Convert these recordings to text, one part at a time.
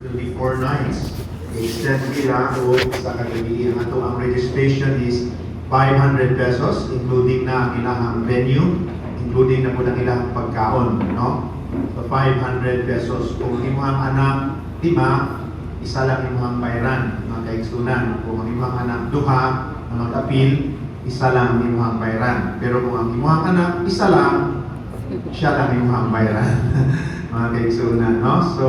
24 nights. I-extend nila o sa kagabi. Ang ato ang registration is 500 pesos, including na ang ilang venue, including na po ang ilang pagkaon, no? So 500 pesos. Kung imuhang anak, 5, isa lang imuhang bayaran, mga kaigsunan. Kung ang imuhang anak, 2, ang mag-appeal, isa lang imuhang bayaran. Pero kung ang imuhang anak, isa lang, siya lang imuhang bayaran. Mga kaigsunan, no? So,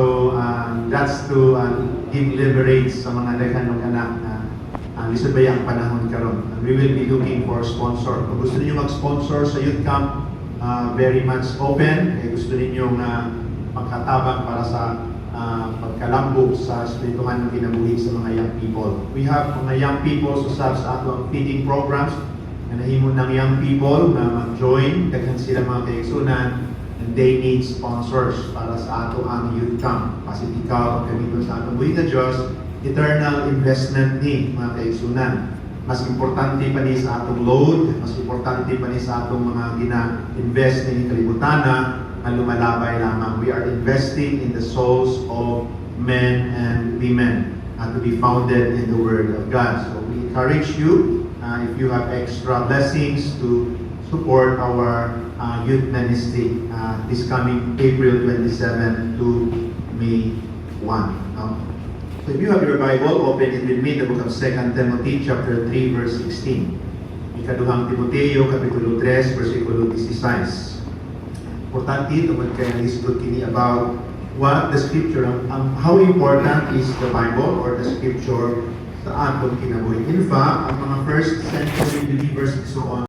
that's to give leverage sa mga daghan ng anak na lisod ba yung panahon karon. We will be looking for sponsor. Kung gusto niyo mag-sponsor sa youth camp, very much open. Kung gusto niyo magkatabang para sa pagkalambog sa espirituhan ng kinabuhi sa mga young people. We have mga young people sa ato feeding programs na nahimo ng young people na mag-join. Daghan sila mga kaigsunan. And they need sponsors para sa ato ang youth camp. Kasi ikaw, kami sa atong buhay na Diyos, eternal investment ni mga kaigsunan. Mas importante pa ni sa atong load, mas importante pa ni sa atong mga gina-invest ni kalibutana na lumalabay lamang. We are investing in the souls of men and women to be founded in the Word of God. So we encourage you, if you have extra blessings, to support our youth ministry this coming April 27 to May 1. No? So if you have your Bible, open it with me, the book of 2 Timothy chapter 3 verse 16. Ikaduhang Timoteo kapitulo 3 versikulo 16. Importante tungod kay lisod kini about what the scripture, how important is the Bible or the scripture sa atong kinabuhi. In fact, ang mga first century believers so on